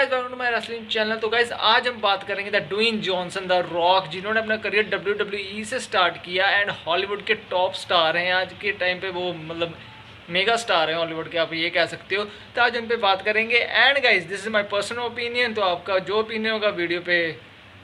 Guys welcome to my wrestling channel. तो guys आज हम बात करेंगे the Dwayne Johnson the Rock, जिन्होंने अपना करियर WWE से स्टार्ट किया एंड हॉलीवुड के टॉप स्टार हैं आज के टाइम पे। वो मतलब मेगा स्टार हैं हॉलीवुड के, आप ये कह सकते हो। तो आज हम पे बात करेंगे and guys this is my personal opinion. तो आपका जो ओपिनियन होगा वीडियो पे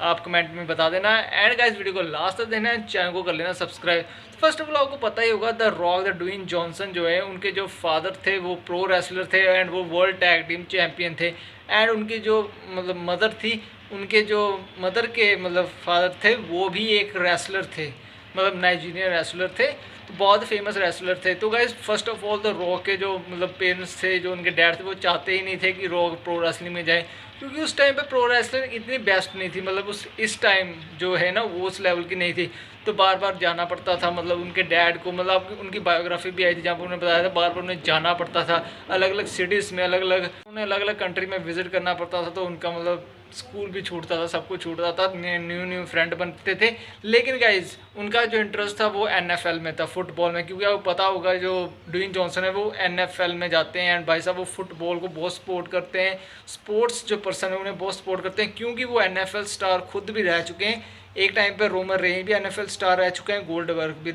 आप कमेंट में बता देना एंड गाइस वीडियो को लास्ट तक देना है, चैनल को कर लेना सब्सक्राइब। तो फर्स्ट ऑफ ऑल आपको पता ही होगा the Rock the Dwayne Johnson जो है, उनके जो फादर थे वो प्रो रेसलर थे एंड वो वर्ल्ड टैग टीम चैंपियन थे। एंड उनकी जो मतलब मदर थी, उनके जो मदर के मतलब फादर थे वो भी एक रेसलर थे, मतलब नाइजीरियन रेसलर थे, तो बहुत फेमस रेसलर थे। तो guys first of all the rock के जो मतलब पेरेंट्स थे, जो उनके डैड थे, वो चाहते ही नहीं थे कि रॉक प्रो रेसलिंग में जाए, क्योंकि उस टाइम पे प्रो रेसलिंग इतनी बेस्ट नहीं थी, मतलब इस टाइम जो है ना वो उस लेवल की नहीं थी। तो बार बार जाना पड़ता था, मतलब उनके डैड को, मतलब उनकी बायोग्राफी भी आई थी जहाँ पर उन्हें बताया था बार बार उन्हें जाना पड़ता था अलग अलग सिटीज़ में, उन्हें अलग अलग कंट्री में विजिट करना पड़ता था। तो उनका मतलब स्कूल भी छूटता था, सब कुछ छूटता था, न्यू फ्रेंड बनते थे। लेकिन गाइज उनका जो इंटरेस्ट था वो NFL में था, फुटबॉल में, क्योंकि आपको पता होगा जो ड्वेन जॉनसन है वो NFL में जाते हैं एंड भाई साहब वो फुटबॉल को बहुत सपोर्ट करते हैं, स्पोर्ट्स जो पर्सन है उन्हें बहुत सपोर्ट करते हैं, क्योंकि वो NFL स्टार खुद भी रह चुके हैं। एक टाइम पे रोमन रेन भी NFL स्टार रह चुके हैं, गोल्डबर्ग भी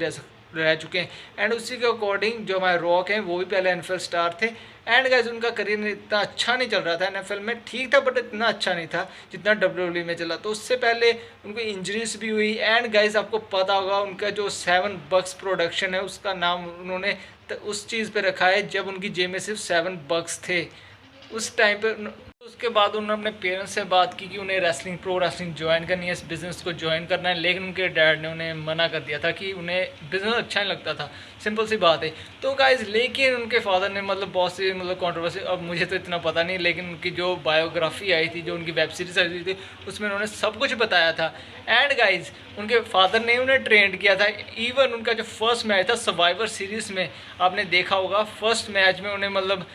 रह चुके हैं। एंड उसी के अकॉर्डिंग जो हमारे रॉक हैं वो भी पहले NFL स्टार थे। एंड गाइज उनका करियर इतना अच्छा नहीं चल रहा था NFL में, ठीक था बट इतना अच्छा नहीं था जितना WWE में चला। तो उससे पहले उनको इंजरीज भी हुई। एंड गाइज आपको पता होगा उनका जो 7 बक्स प्रोडक्शन है उसका नाम उन्होंने उस चीज़ पे रखा है जब उनकी जेब में सिर्फ 7 बक्स थे उस टाइम पे। उसके बाद उन्होंने अपने पेरेंट्स से बात की कि उन्हें प्रो रेसलिंग ज्वाइन करनी है, इस बिज़नेस को ज्वाइन करना है, लेकिन उनके डैड ने उन्हें मना कर दिया था कि उन्हें बिज़नेस अच्छा नहीं लगता था, सिंपल सी बात है। तो गाइज लेकिन उनके फादर ने मतलब बहुत सी मतलब कंट्रोवर्सी, अब मुझे तो इतना पता नहीं, लेकिन उनकी जो बायोग्राफी आई थी, जो उनकी वेब सीरीज आई थी, उसमें उन्होंने सब कुछ बताया था। एंड गाइज उनके फादर ने उन्हें ट्रेंड किया था। इवन उनका जो फर्स्ट मैच था सर्वाइवर सीरीज़ में, आपने देखा होगा फर्स्ट मैच में उन्हें मतलब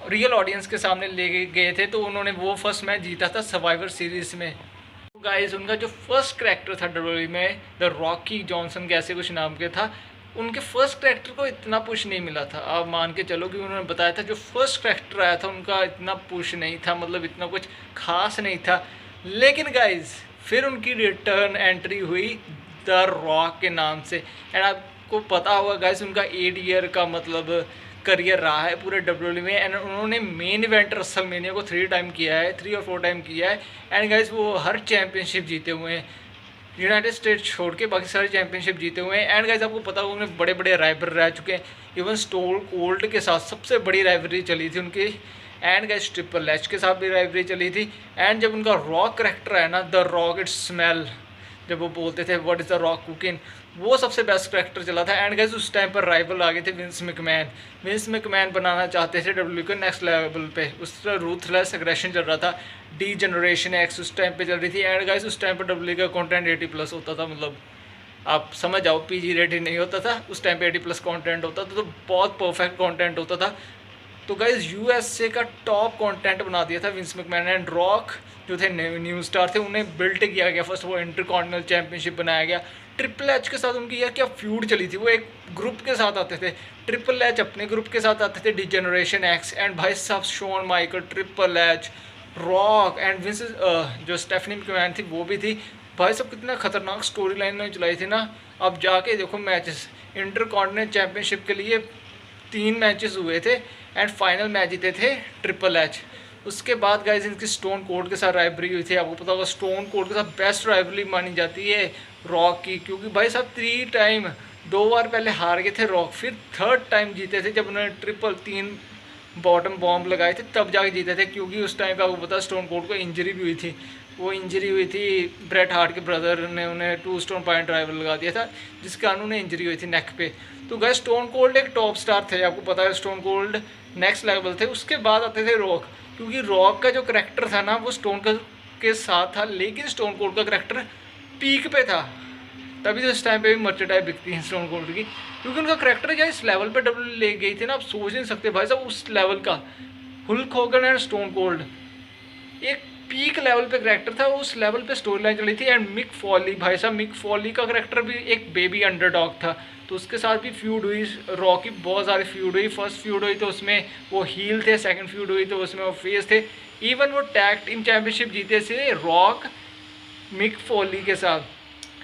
रियल ऑडियंस के सामने ले गए थे, तो उन्होंने वो फर्स्ट मैच जीता था सर्वाइवर सीरीज़ में। तो गाइस उनका जो फर्स्ट करैक्टर था WWE में द रॉकी जॉनसन के ऐसे कुछ नाम के था, उनके फर्स्ट करैक्टर को इतना पुश नहीं मिला था। आप मान के चलो कि उन्होंने बताया था जो फर्स्ट करैक्टर आया था उनका इतना पुश नहीं था, मतलब इतना कुछ खास नहीं था। लेकिन गाइज फिर उनकी रिटर्न एंट्री हुई द रॉक के नाम से। एंड आपको पता होगा गाइज उनका 8 ईयर का मतलब करियर रहा है पूरे WWE में। एंड उन्होंने मेन इवेंट रेसलमेनिया को 3 टाइम किया है, 3 और 4 टाइम किया है। एंड गाइस वो हर चैंपियनशिप जीते हुए हैं, यूनाइटेड स्टेट्स छोड़ के बाकी सारे चैंपियनशिप जीते हुए हैं। एंड गाइस आपको पता होगा उन्हें बड़े बड़े राइवल रह चुके हैं, इवन स्टोन कोल्ड के साथ सबसे बड़ी राइवलरी चली थी उनकी। एंड गाइस ट्रिपल एच के साथ भी राइवलरी चली थी। एंड जब उनका रॉक करैक्टर है ना द रॉक इट स्मेल, जब वो बोलते थे what is the rock cooking, वो सबसे बेस्ट करैक्टर चला था। एंड गाइस उस टाइम पर राइवल आ गए थे विंस मैकमैन बनाना चाहते थे WWE को नेक्स्ट लेवल पे, उस पर रूथलेस एग्रेशन चल रहा था, डी जनरेशन एक्स उस टाइम पे चल रही थी। एंड गाइस उस टाइम पर WWE का कंटेंट 80+ होता था, मतलब आप समझ जाओ PG रेटेड नहीं होता था, उस टाइम पे 80+ कंटेंट होता था, तो बहुत परफेक्ट कंटेंट होता था। तो गाइज USA का टॉप कंटेंट बना दिया था विंस मैकमैन। एंड रॉक जो थे न्यू स्टार थे, उन्हें बिल्ट किया गया, फर्स्ट वो इंटरकॉन्टिनेंटल चैंपियनशिप बनाया गया। ट्रिपल एच के साथ उनकी यह क्या फ्यूड चली थी, वो एक ग्रुप के साथ आते थे, ट्रिपल एच अपने ग्रुप के साथ आते थे, डी जनरेशन एक्स एंड भाई साहब Shawn Michael, triple H, Rock and Vince जो स्टेफनी मैकमैन थी वो भी थी। भाई साहब कितना खतरनाक स्टोरी लाइन में चलाई थी ना। अब जाके देखो मैचेस, इंटरकॉन्टिनेंटल चैंपियनशिप के लिए 3 मैचेस हुए थे एंड फाइनल मैच जीते थे ट्रिपल एच। उसके बाद गाइज इनकी स्टोन कोल्ड के साथ राइवलरी हुई थी, आपको पता होगा स्टोन कोल्ड के साथ बेस्ट राइवलरी मानी जाती है रॉक की, क्योंकि भाई साहब 3 टाइम, 2 बार पहले हार गए थे रॉक, फिर 3rd टाइम जीते थे जब उन्होंने 3 बॉटम बॉम्ब लगाए थे तब जाके जीते थे। क्योंकि उस टाइम पे आपको पता स्टोन कोल्ड को इंजरी भी हुई थी, वो इंजरी हुई थी ब्रेट हार्ट के ब्रदर ने उन्हें 2 स्टोन पॉइंट ड्राइवर लगा दिया था, जिस कारण उन्हें इंजरी हुई थी नेक पे। तो गाइस स्टोन कोल्ड एक टॉप स्टार थे, आपको पता है स्टोन कोल्ड नेक्स्ट लेवल थे। उसके बाद आते थे रॉक, क्योंकि रॉक का जो करैक्टर था ना वो स्टोन के साथ था, लेकिन स्टोन कोल्ड का करैक्टर पीक पे था, तभी तो इस टाइम पे भी मर्चेंडाइज बिकती है स्टोन कोल्ड की, क्योंकि उनका करैक्टर जो इस लेवल पे WWE ले गई थी ना, आप सोच नहीं सकते भाई साहब उस लेवल का। हुल्क होगन एंड स्टोन कोल्ड एक पीक लेवल पे करेक्टर था, उस लेवल पे स्टोरी लाइन चली थी। एंड मिक फॉली, भाई साहब मिक फॉली का करेक्टर भी एक बेबी अंडरडॉग था, तो उसके साथ भी फ्यूड हुई। रॉ की बहुत सारी फ्यूड हुई। फर्स्ट फ्यूड हुई तो उसमें वो हील थे, सेकंड फ्यूड हुई तो उसमें वो फेस थे। इवन वो टैग टीम चैंपियनशिप जीते थे रॉक मिक फॉली के साथ।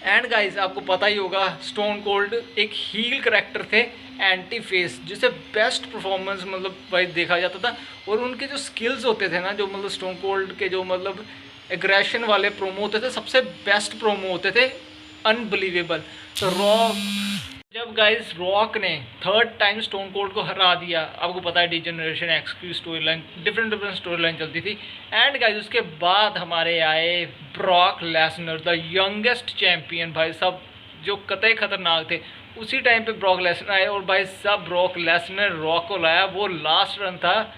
एंड गाइज आपको पता ही होगा स्टोन कोल्ड एक हील करेक्टर थे, एंटी फेस, जिसे बेस्ट परफॉर्मेंस मतलब भाई देखा जाता था। और उनके जो स्किल्स होते थे ना, जो मतलब स्टोन कोल्ड के जो मतलब एग्रेशन वाले प्रोमो होते थे, सबसे बेस्ट प्रोमो होते थे, अनबिलीवेबल। तो रॉक, जब गाइस रॉक ने थर्ड टाइम स्टोन कोल्ड को हरा दिया, आपको पता है डीजेनरेशन एक्स की story line, different story line चलती थी। एंड गाइस उसके बाद हमारे आए Brock Lesnar, the youngest champion, भाई साहब जो कतई खतरनाक थे। उसी टाइम पे ब्रॉक लेसनर आए और भाई साहब ब्रॉक लेसनर रॉक को लाया। वो लास्ट रन था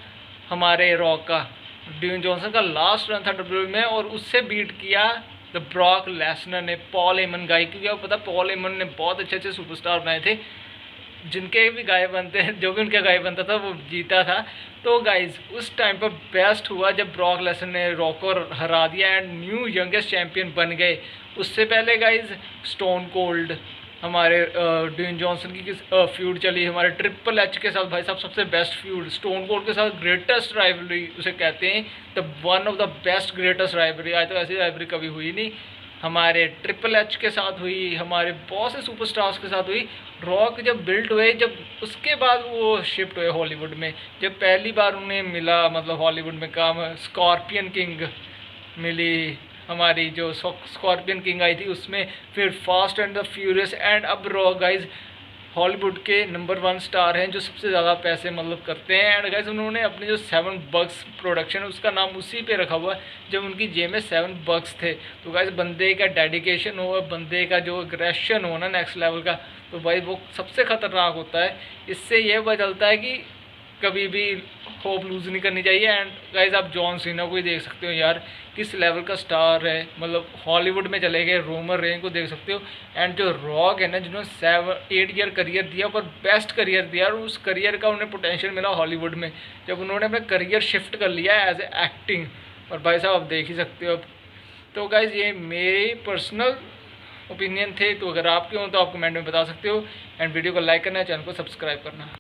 हमारे रॉक का, ड्वेन जॉनसन का लास्ट रन था डब्ल्यूडब्ल्यूई में, और उससे बीट किया द ब्रॉक लेसनर ने पॉल हेमन गाय, क्योंकि आपको पता पॉल हेमन ने बहुत अच्छे अच्छे सुपरस्टार बनाए थे, जिनके भी गाय बनते हैं, जो भी उनका गाय बनता था वो जीता था। तो गाइज उस टाइम पर बेस्ट हुआ जब ब्रॉक लेसनर ने रॉक को हरा दिया एंड न्यू यंगेस्ट चैंपियन बन गए। उससे पहले गाइज स्टोन कोल्ड, हमारे ड्वेन जॉनसन की फ्यूड चली हमारे ट्रिपल एच के साथ, भाई साहब सबसे बेस्ट फ्यूड। स्टोन कोल्ड के साथ ग्रेटेस्ट राइवलरी उसे कहते हैं, the one of the best greatest rivalry. आज तो ऐसी राइवलरी कभी हुई नहीं। हमारे ट्रिपल एच के साथ हुई, हमारे बहुत से सुपरस्टार्स के साथ हुई। रॉक जब बिल्ट हुए, जब उसके बाद वो शिफ्ट हुए हॉलीवुड में, जब पहली बार उन्हें मिला मतलब हॉलीवुड में काम, स्कॉर्पियन किंग मिली हमारी, जो स्कॉर्पियन किंग आई थी उसमें, फिर fast and the furious. And अब रॉक गाइज हॉलीवुड के नंबर 1 स्टार हैं, जो सबसे ज़्यादा पैसे मतलब करते हैं। एंड गाइज उन्होंने अपने जो 7 बग्स प्रोडक्शन, उसका नाम उसी पे रखा हुआ है जब उनकी जेब में 7 बग्स थे। तो गाइज बंदे का डेडिकेशन हो, बंदे का जो एग्रेशन हो ना नेक्स्ट लेवल का, तो भाई वो सबसे ख़तरनाक होता है। इससे यह पता चलता है कि कभी भी होप लूज़ नहीं करनी चाहिए। एंड गाइज आप जॉन सीना को ही देख सकते हो यार, किस लेवल का स्टार है, मतलब हॉलीवुड में चले गए। रोमन रेन को देख सकते हो। एंड जो रॉक है ना, जिन्होंने 7-8 ईयर करियर दिया, पर बेस्ट करियर दिया, और उस करियर का उन्हें पोटेंशियल मिला हॉलीवुड में जब उन्होंने अपना करियर शिफ्ट कर लिया एज ए एक्टिंग। और भाई साहब आप देख ही सकते हो अब। तो गाइज ये मेरे पर्सनल ओपिनियन थे, तो अगर आपके हों तो आप कमेंट में बता सकते हो। एंड वीडियो को लाइक करना है, चैनल को सब्सक्राइब करना।